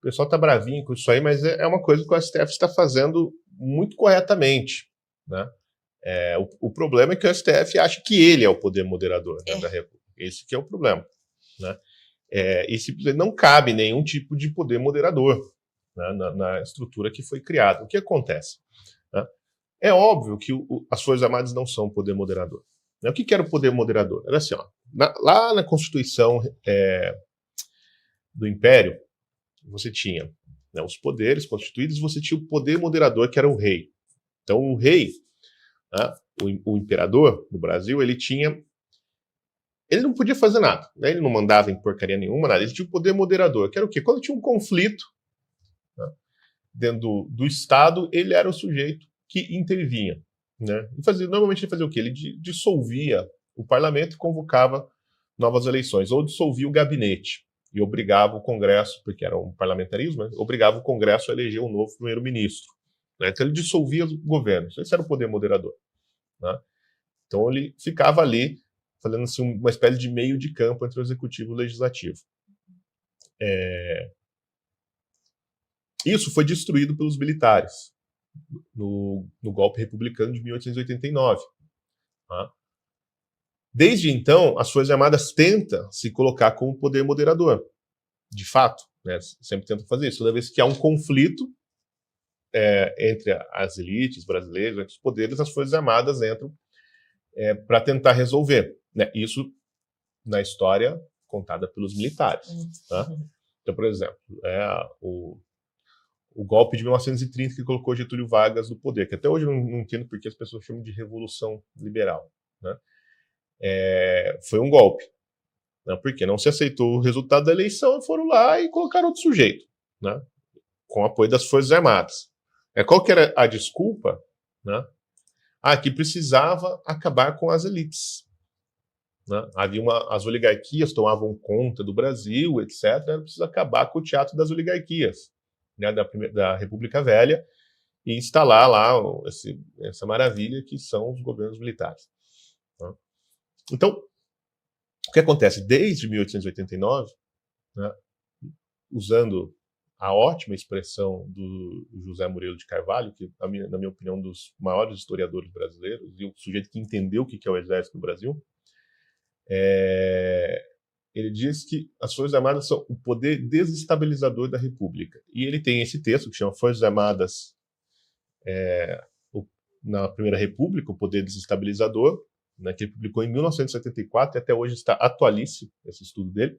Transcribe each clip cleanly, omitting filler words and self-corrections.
pessoal está bravinho com isso aí, mas é uma coisa que o STF está fazendo muito corretamente, né? O problema é que o STF acha que ele é o poder moderador, né, da República. Esse que é o problema, né? E simplesmente não cabe nenhum tipo de poder moderador, né, na estrutura que foi criada. O que acontece? Né? É óbvio que as Forças Armadas não são o poder moderador. Né? O que era o poder moderador? Era assim, ó, lá na Constituição do Império, você tinha, né, os poderes constituídos, você tinha o poder moderador, que era o rei. Então, o rei, né, o imperador do Brasil, ele não podia fazer nada, né? Ele não mandava em porcaria nenhuma, nada. Ele tinha o poder moderador, que era o quê? Quando tinha um conflito, né, dentro do Estado, ele era o sujeito que intervinha, né? Normalmente ele fazia o quê? Ele dissolvia o parlamento e convocava novas eleições, ou dissolvia o gabinete e obrigava o Congresso, porque era um parlamentarismo, né, obrigava o Congresso a eleger um novo primeiro-ministro. Né? Então ele dissolvia o governo. Esse era o poder moderador. Né? Então ele ficava ali fazendo assim, uma espécie de meio de campo entre o executivo e o legislativo. Isso foi destruído pelos militares no golpe republicano de 1889. Tá? Desde então, as Forças Armadas tentam se colocar como poder moderador, de fato, né? Sempre tentam fazer isso. Toda vez que há um conflito entre as elites brasileiras, entre os poderes, as Forças Armadas entram para tentar resolver. Né? Isso na história contada pelos militares. Tá? Então, por exemplo, o golpe de 1930 que colocou Getúlio Vargas no poder, que até hoje eu não entendo porque as pessoas chamam de Revolução Liberal. Né? Foi um golpe. Né? Porque não se aceitou o resultado da eleição, foram lá e colocaram outro sujeito, né? Com apoio das Forças Armadas. Qual que era a desculpa? Né? Que precisava acabar com as elites. Né? As oligarquias tomavam conta do Brasil, etc. Era preciso acabar com o teatro das oligarquias, né, da República Velha, e instalar lá essa maravilha que são os governos militares. Né? Então, o que acontece? Desde 1889, né, usando a ótima expressão do José Murilo de Carvalho, que, na minha opinião, é um dos maiores historiadores brasileiros, e o sujeito que entendeu o que é o Exército no Brasil, ele diz que as Forças Armadas são o poder desestabilizador da República. E ele tem esse texto que chama Forças Armadas na Primeira República, o poder desestabilizador, né, que ele publicou em 1974 e até hoje está atualíssimo esse estudo dele.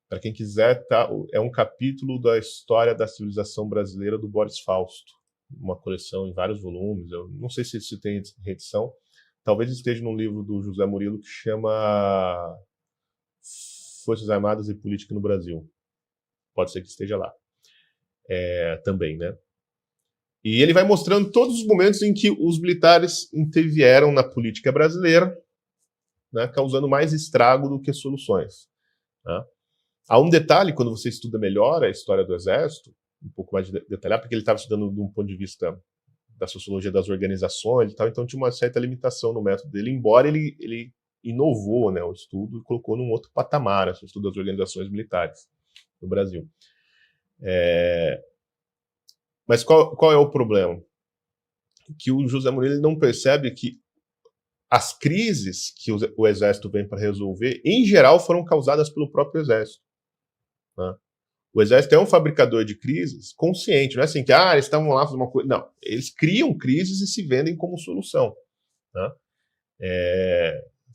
Para quem quiser, é um capítulo da história da civilização brasileira do Boris Fausto, uma coleção em vários volumes. Eu não sei se tem reedição. Talvez esteja num livro do José Murilo que chama Forças Armadas e Política no Brasil. Pode ser que esteja lá também, né? E ele vai mostrando todos os momentos em que os militares intervieram na política brasileira, né, causando mais estrago do que soluções. Né? Há um detalhe, quando você estuda melhor a história do Exército, um pouco mais detalhado, porque ele estava estudando de um ponto de vista da sociologia das organizações e tal, então tinha uma certa limitação no método dele, embora ele inovou, né, o estudo e colocou num outro patamar o estudo das organizações militares no Brasil. Mas qual é o problema? Que o José Murilo não percebe que as crises que o Exército vem para resolver, em geral, foram causadas pelo próprio Exército. Né? O Exército é um fabricador de crises consciente, não é assim que eles estavam lá fazendo uma coisa. Não, eles criam crises e se vendem como solução. Né?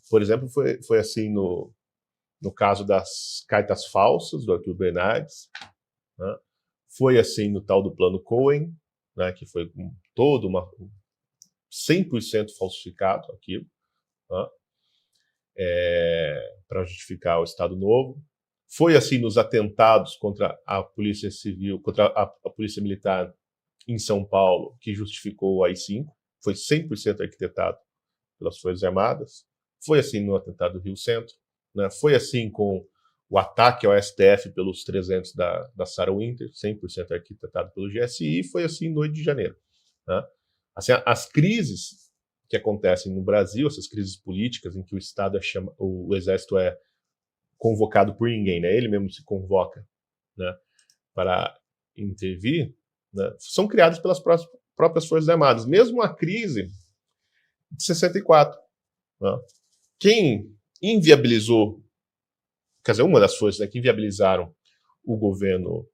Por exemplo, foi assim no caso das cartas falsas do Arthur Bernardes, né? Foi assim no tal do Plano Cohen, né, que foi todo 100% falsificado aquilo, né, para justificar o Estado Novo. Foi assim nos atentados contra a Polícia Civil, contra a Polícia Militar em São Paulo, que justificou o AI-5. Foi 100% arquitetado pelas Forças Armadas. Foi assim no atentado do Rio Centro. Né? Foi assim com o ataque ao STF pelos 300 da Sarah Winter, 100% arquitetado pelo GSI. E foi assim no 8 de janeiro. Né? Assim, as crises que acontecem no Brasil, essas crises políticas em que o Estado o Exército é convocado por ninguém, né? Ele mesmo se convoca, né, para intervir, né, são criados pelas próprias Forças Armadas. Mesmo a crise de 64. Né? Quem inviabilizou, quer dizer, uma das forças, né, que inviabilizaram o governo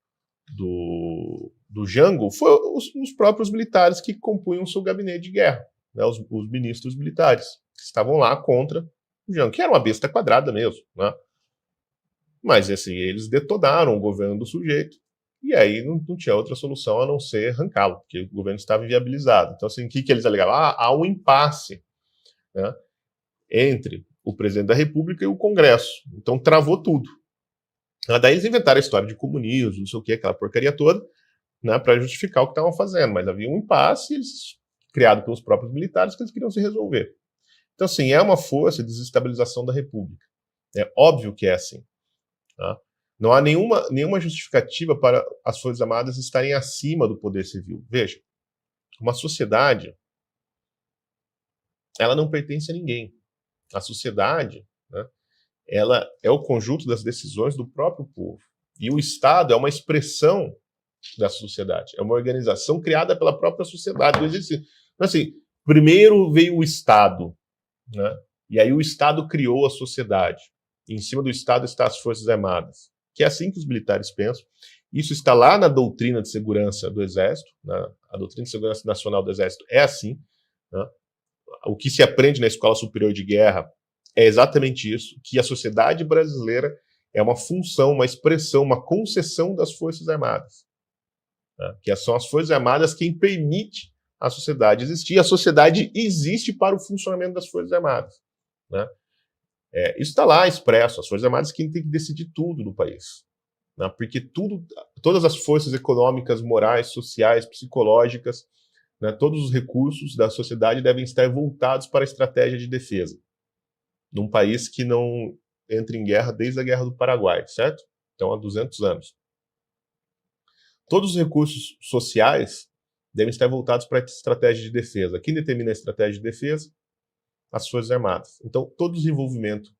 do Jango foi os próprios militares que compunham o seu gabinete de guerra, né, os ministros militares, que estavam lá contra o Jango, que era uma besta quadrada mesmo. Né? Mas assim, eles detonaram o governo do sujeito, e aí não tinha outra solução a não ser arrancá-lo, porque o governo estava inviabilizado. Então, assim, o que eles alegavam? Há um impasse, né, entre o presidente da República e o Congresso. Então, travou tudo. Daí eles inventaram a história de comunismo, não sei o que, aquela porcaria toda, né, para justificar o que estavam fazendo. Mas havia um impasse criado pelos próprios militares que eles queriam se resolver. Então, assim, é uma força de desestabilização da República. É óbvio que é assim. Tá? Não há nenhuma justificativa para as Forças Armadas estarem acima do poder civil. Veja, uma sociedade, ela não pertence a ninguém. A sociedade, né, ela é o conjunto das decisões do próprio povo. E o Estado é uma expressão da sociedade. É uma organização criada pela própria sociedade. Não existe, assim, primeiro veio o Estado, né, e aí o Estado criou a sociedade. E em cima do Estado estão as Forças Armadas. Que é assim que os militares pensam. Isso está lá na doutrina de segurança do Exército, né? A doutrina de segurança nacional do Exército é assim. Né? O que se aprende na Escola Superior de Guerra é exatamente isso, que a sociedade brasileira é uma função, uma expressão, uma concessão das Forças Armadas. Né? Que são as Forças Armadas quem permite a sociedade existir. A sociedade existe para o funcionamento das Forças Armadas. Né? Isso está lá expresso, as Forças Armadas quem tem que decidir tudo no país. Né? Porque todas as forças econômicas, morais, sociais, psicológicas, né, todos os recursos da sociedade devem estar voltados para a estratégia de defesa. Num país que não entra em guerra desde a Guerra do Paraguai, certo? Então, há 200 anos. Todos os recursos sociais devem estar voltados para a estratégia de defesa. Quem determina a estratégia de defesa? As Forças Armadas. Então, todo o desenvolvimento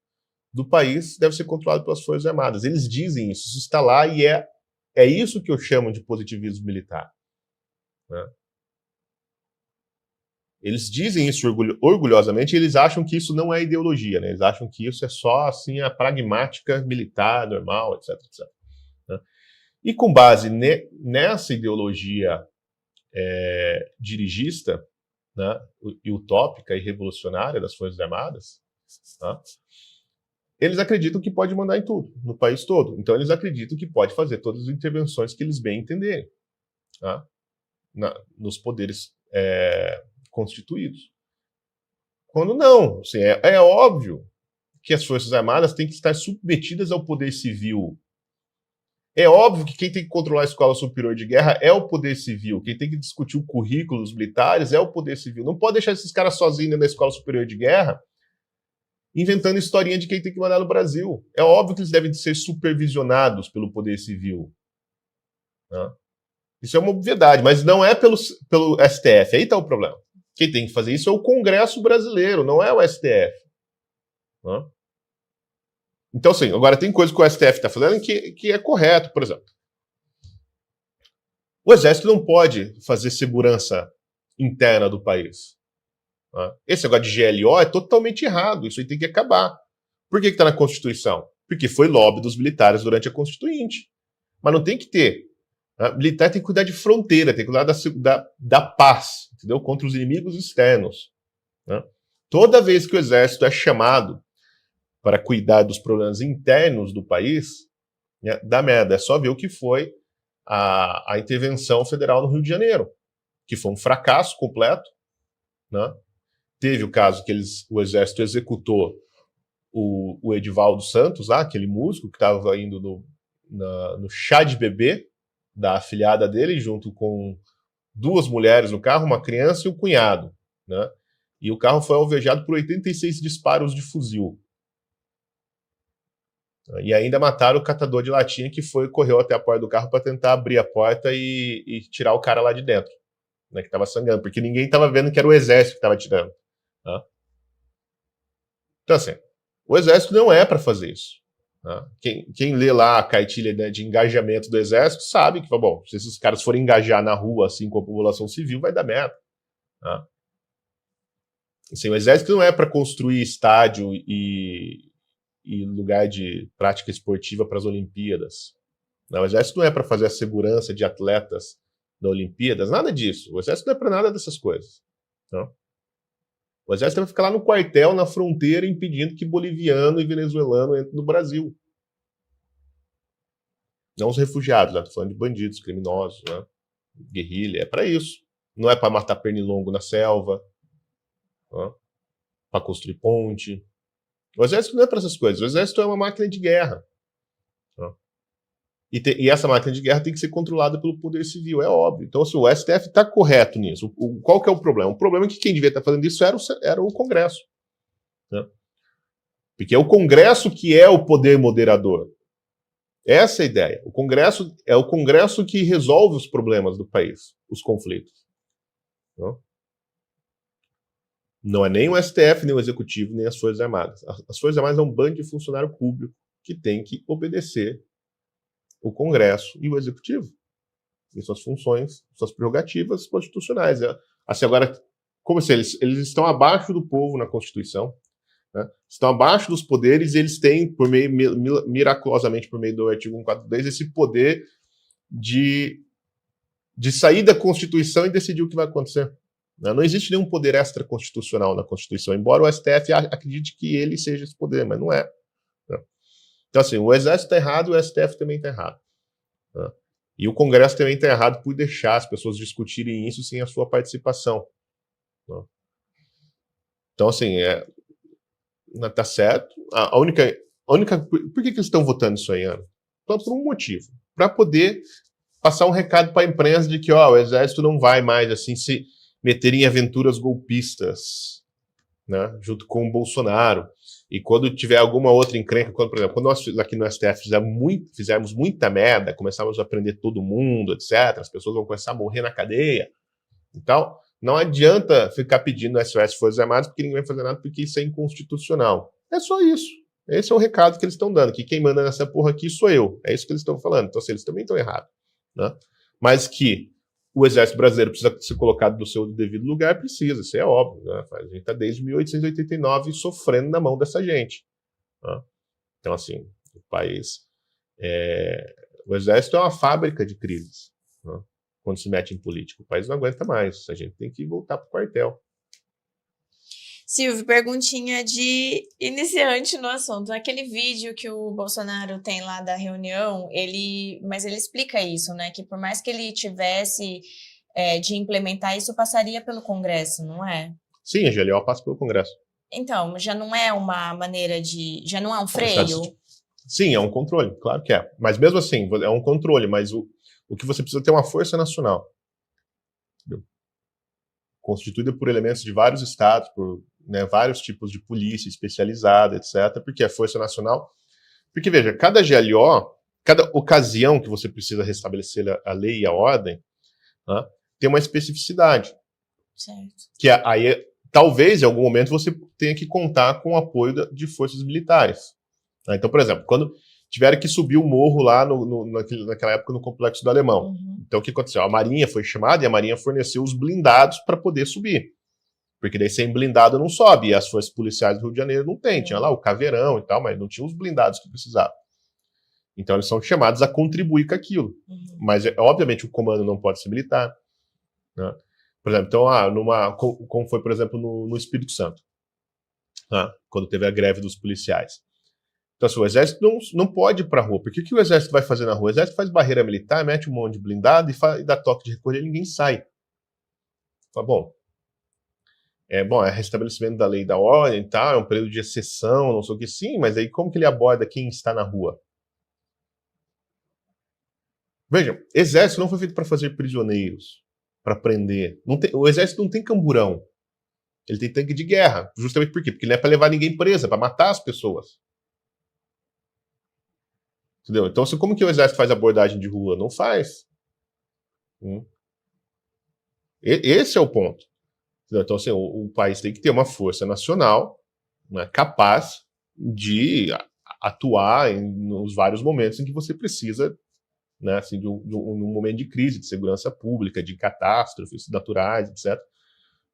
do país deve ser controlado pelas Forças Armadas. Eles dizem isso está lá e é isso que eu chamo de positivismo militar. Né? Eles dizem isso orgulhosamente e eles acham que isso não é ideologia. Né? Eles acham que isso é só assim, a pragmática militar normal, etc. etc. Né? E com base nessa ideologia dirigista, né, e utópica e revolucionária das Forças Armadas, tá? Eles acreditam que pode mandar em tudo, no país todo. Então eles acreditam que pode fazer todas as intervenções que eles bem entenderem, tá? Nos poderes constituídos. Quando não, assim, é óbvio que as Forças Armadas têm que estar submetidas ao poder civil. É óbvio que quem tem que controlar a Escola Superior de Guerra é o poder civil. Quem tem que discutir o currículo dos militares é o poder civil. Não pode deixar esses caras sozinhos na Escola Superior de Guerra inventando historinha de quem tem que mandar no Brasil. É óbvio que eles devem ser supervisionados pelo poder civil. Né? Isso é uma obviedade, mas não é pelo STF. Aí está o problema. Quem tem que fazer isso é o Congresso brasileiro, não é o STF. Né? Então, assim, agora tem coisa que o STF está fazendo que é correto, por exemplo. O Exército não pode fazer segurança interna do país. Né? Esse negócio de GLO é totalmente errado, isso aí tem que acabar. Por que está na Constituição? Porque foi lobby dos militares durante a Constituinte. Mas não tem que ter. Né? Militar tem que cuidar de fronteira, tem que cuidar da paz, entendeu? Contra os inimigos externos. Né? Toda vez que o Exército é chamado para cuidar dos problemas internos do país, né, dá merda. É só ver o que foi a intervenção federal no Rio de Janeiro, que foi um fracasso completo. Né? Teve o caso que o Exército executou o Edivaldo Santos, lá, aquele músico que estava indo no chá de bebê da afilhada dele, junto com 2 mulheres no carro, uma criança e o cunhado. Né? E o carro foi alvejado por 86 disparos de fuzil. E ainda mataram o catador de latinha que correu até a porta do carro para tentar abrir a porta e tirar o cara lá de dentro, né, que estava sangrando, porque ninguém estava vendo que era o Exército que estava atirando. Tá? Então, assim, o Exército não é para fazer isso. Né? Quem lê lá a cartilha, né, de engajamento do Exército sabe que, bom, se esses caras forem engajar na rua assim com a população civil, vai dar merda. Né? Assim, o Exército não é para construir estádio e lugar de prática esportiva para as Olimpíadas. Não, o Exército não é para fazer a segurança de atletas da Olimpíadas, nada disso. O Exército não é para nada dessas coisas. Não? O Exército vai ficar lá no quartel, na fronteira, impedindo que boliviano e venezuelano entrem no Brasil. Não os refugiados, estou falando de bandidos, criminosos, né? Guerrilha, é para isso. Não é para matar pernilongo na selva, né? Para construir ponte. O Exército não é para essas coisas. O Exército é uma máquina de guerra. Né? E essa máquina de guerra tem que ser controlada pelo poder civil, é óbvio. Então, assim, o STF está correto nisso. Qual que é o problema? O problema é que quem devia estar fazendo isso era o Congresso. Né? Porque é o Congresso que é o poder moderador. Essa é a ideia. O Congresso é o Congresso que resolve os problemas do país, os conflitos. Não é nem o STF, nem o Executivo, nem as Forças Armadas. As Forças Armadas é um bando de funcionário público que tem que obedecer o Congresso e o Executivo. E suas funções, suas prerrogativas constitucionais. Assim, agora, como assim? Eles estão abaixo do povo na Constituição, né? Estão abaixo dos poderes e eles têm, miraculosamente, por meio do artigo 142, esse poder de sair da Constituição e decidir o que vai acontecer. Não existe nenhum poder extraconstitucional na Constituição, embora o STF acredite que ele seja esse poder, mas não é. Então, assim, o Exército está errado, o STF também está errado. E o Congresso também está errado por deixar as pessoas discutirem isso sem a sua participação. Então, assim, tá certo. A única, por que eles estão votando isso aí, Ana? Então, por um motivo. Para poder passar um recado para a imprensa de que o Exército não vai mais assim se meter em aventuras golpistas, né, junto com o Bolsonaro. E quando tiver alguma outra encrenca, por exemplo, quando nós aqui no STF fizemos muita merda, começamos a prender todo mundo, etc., as pessoas vão começar a morrer na cadeia e tal, não adianta ficar pedindo SOS Forças Armadas porque ninguém vai fazer nada porque isso é inconstitucional. É só isso. Esse é o recado que eles estão dando, que quem manda nessa porra aqui sou eu. É isso que eles estão falando. Então, assim, eles também estão errados. Né? Mas que o Exército Brasileiro precisa ser colocado no seu devido lugar, precisa, isso é óbvio. Né? A gente está desde 1889 sofrendo na mão dessa gente. Né? Então, assim, o país... O Exército é uma fábrica de crises. Né? Quando se mete em política. O país não aguenta mais. A gente tem que voltar para o quartel. Silvio, perguntinha de iniciante no assunto. Aquele vídeo que o Bolsonaro tem lá da reunião, mas ele explica isso, né? Que por mais que ele tivesse de implementar isso, passaria pelo Congresso, não é? Sim, a GLO passa pelo Congresso. Então, já não é uma maneira de... Já não é um freio? Sim, é um controle, claro que é. Mas mesmo assim, é um controle, mas o que você precisa ter é uma força nacional. Entendeu? Constituída por elementos de vários estados, por vários tipos de polícia especializada, etc. Porque é força nacional. Porque, veja, cada GLO, cada ocasião que você precisa restabelecer a lei e a ordem, né, tem uma especificidade. Certo. Que aí, talvez, em algum momento, você tenha que contar com o apoio de forças militares. Então, por exemplo, quando tiveram que subir o morro lá naquela época no Complexo do Alemão. Uhum. Então, o que aconteceu? A Marinha foi chamada e a Marinha forneceu os blindados para poder subir. Porque daí sem blindado não sobe. E as forças policiais do Rio de Janeiro não tem. Tinha lá o caveirão e tal, mas não tinha os blindados que precisavam. Então, eles são chamados a contribuir com aquilo. Uhum. Mas, obviamente, o comando não pode ser militar. Né? Por exemplo, então, como foi, por exemplo, no Espírito Santo, né? Quando teve a greve dos policiais. Então, assim, o Exército não pode ir para a rua. Porque o que o Exército vai fazer na rua? O Exército faz barreira militar, mete um monte de blindado e dá toque de recolher e ninguém sai. Fala, bom, é restabelecimento da lei e da ordem e tal, é um período de exceção, não sei o que, sim, mas aí como que ele aborda quem está na rua? Vejam, Exército não foi feito para fazer prisioneiros, para prender. O Exército não tem camburão. Ele tem tanque de guerra. Justamente por quê? Porque ele não é para levar ninguém preso, é para matar as pessoas. Entendeu? Então, como que o Exército faz abordagem de rua? Não faz. Esse é o ponto. Entendeu? Então, assim, o país tem que ter uma força nacional, né, capaz de atuar nos vários momentos em que você precisa, né, assim, de um momento de crise, de segurança pública, de catástrofes naturais, etc.,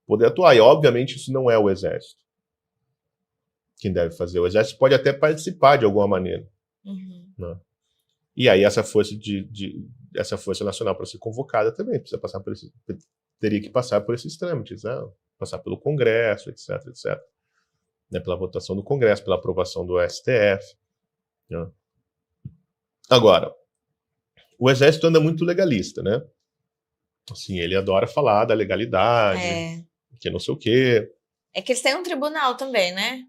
poder atuar. E, obviamente, isso não é o Exército quem deve fazer. O Exército pode até participar de alguma maneira. Né? E aí essa força nacional, para ser convocada, também precisa passar por teria que passar por esses trâmites, né? Passar pelo Congresso, etc., etc., né? Pela votação do Congresso, pela aprovação do STF. Né? Agora, o Exército anda muito legalista, né? Assim, ele adora falar da legalidade, que não sei o quê. É que eles têm um tribunal também, né?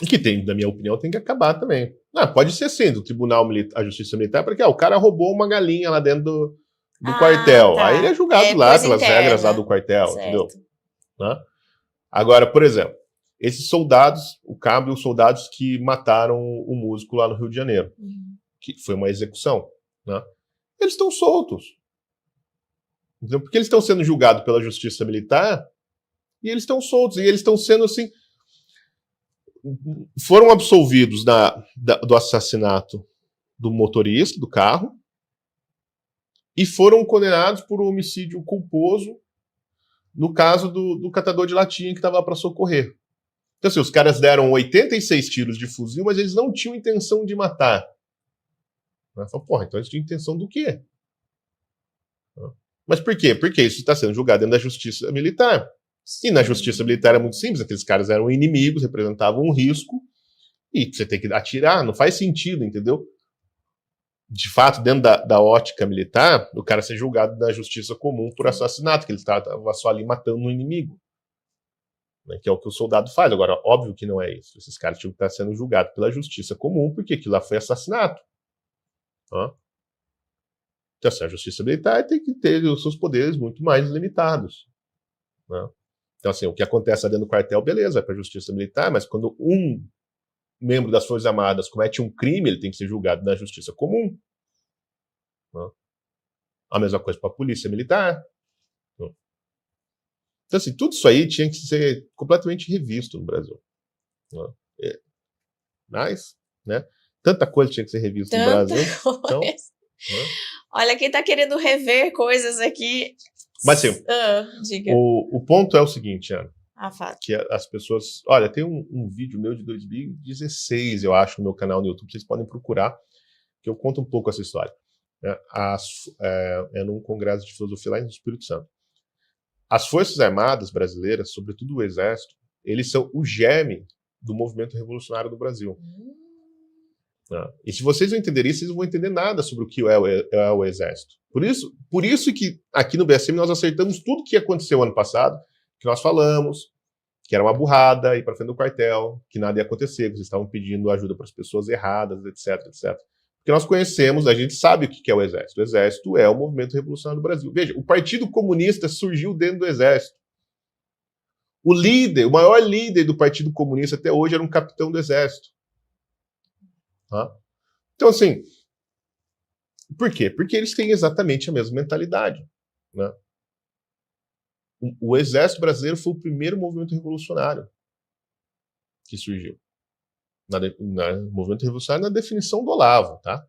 Que tem, na minha opinião, tem que acabar também. Pode ser assim, do Tribunal Militar, a Justiça Militar, porque o cara roubou uma galinha lá dentro do quartel. Tá. Aí ele é julgado lá pelas regras lá do quartel, certo. Entendeu? Né? Agora, por exemplo, esses soldados, o cabo e os soldados que mataram o músico lá no Rio de Janeiro, que foi uma execução, né? Eles estão soltos. Então, porque eles estão sendo julgados pela Justiça Militar e eles estão soltos. E eles estão sendo, assim, foram absolvidos do assassinato do motorista do carro e foram condenados por um homicídio culposo no caso do catador de latinha que estava lá para socorrer. Então, assim, os caras deram 86 tiros de fuzil, mas eles não tinham intenção de matar. Eu falo, porra, então eles tinham intenção do quê? Mas por quê? Porque isso está sendo julgado dentro da Justiça Militar. E na Justiça Militar é muito simples, aqueles caras eram inimigos, representavam um risco, e você tem que atirar, não faz sentido, entendeu? De fato, dentro da ótica militar, o cara ser julgado na justiça comum por assassinato, que ele estava só ali matando um inimigo. Né, que é o que o soldado faz. Agora, óbvio que não é isso. Esses caras tinham que estar sendo julgados pela justiça comum, porque aquilo lá foi assassinato. Então, assim, a justiça militar tem que ter os seus poderes muito mais limitados. Né? Então, assim, o que acontece lá dentro do quartel, beleza, vai para a justiça militar, mas quando um membro das Forças Armadas comete um crime, ele tem que ser julgado na justiça comum. Né? A mesma coisa para a polícia militar. Então, assim, tudo isso aí tinha que ser completamente revisto no Brasil. Né? Mas, né? Tanta coisa tinha que ser revista no Brasil. Então, né? Olha, quem está querendo rever coisas aqui. Mas assim, diga. O ponto é o seguinte, Ana. Fato. Que as pessoas... Olha, tem um vídeo meu de 2016, eu acho, no meu canal no YouTube, vocês podem procurar, que eu conto um pouco essa história. É num congresso de filosofia lá no Espírito Santo. As Forças Armadas brasileiras, sobretudo o Exército, eles são o germe do movimento revolucionário do Brasil. E se vocês não entenderem isso, vocês não vão entender nada sobre o que é o Exército. Por isso que aqui no BSM nós acertamos tudo que aconteceu ano passado, que nós falamos, que era uma burrada, ir para frente do quartel, que nada ia acontecer, que vocês estavam pedindo ajuda para as pessoas erradas, etc, etc. Porque nós conhecemos, a gente sabe o que é o Exército. O Exército é o movimento revolucionário do Brasil. Veja, o Partido Comunista surgiu dentro do Exército. O maior líder do Partido Comunista até hoje era um capitão do Exército. Então, assim, por quê? Porque eles têm exatamente a mesma mentalidade. Né? O Exército Brasileiro foi o primeiro movimento revolucionário que surgiu. Movimento revolucionário na definição do Olavo, tá?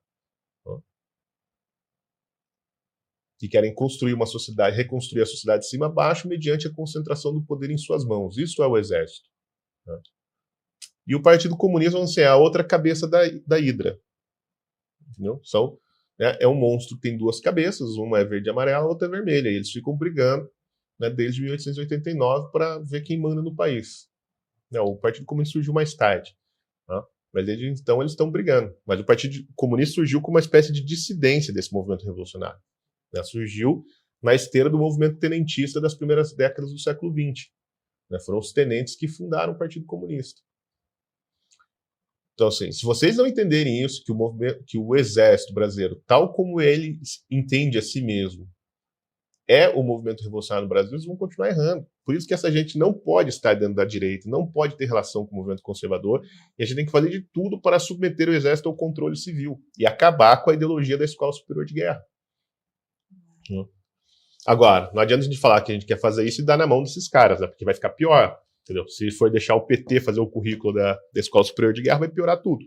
Que querem construir uma sociedade, reconstruir a sociedade de cima a baixo mediante a concentração do poder em suas mãos. Isso é o Exército. Né? E o Partido Comunista, vamos dizer, é a outra cabeça da Hidra. Entendeu? É um monstro que tem duas cabeças, uma é verde e amarela, a outra é vermelha. E eles ficam brigando, né, desde 1889 para ver quem manda no país. O Partido Comunista surgiu mais tarde. Tá? Mas desde então eles estão brigando. Mas o Partido Comunista surgiu como uma espécie de dissidência desse movimento revolucionário. Né? Surgiu na esteira do movimento tenentista das primeiras décadas do século XX. Né? Foram os tenentes que fundaram o Partido Comunista. Então, assim, se vocês não entenderem isso, que o Exército Brasileiro, tal como ele entende a si mesmo, é o movimento revolucionário no Brasil, eles vão continuar errando. Por isso que essa gente não pode estar dentro da direita, não pode ter relação com o movimento conservador, e a gente tem que fazer de tudo para submeter o Exército ao controle civil e acabar com a ideologia da Escola Superior de Guerra. Agora, não adianta a gente falar que a gente quer fazer isso e dar na mão desses caras, né? Porque vai ficar pior. Entendeu? Se for deixar o PT fazer o currículo da Escola Superior de Guerra, vai piorar tudo.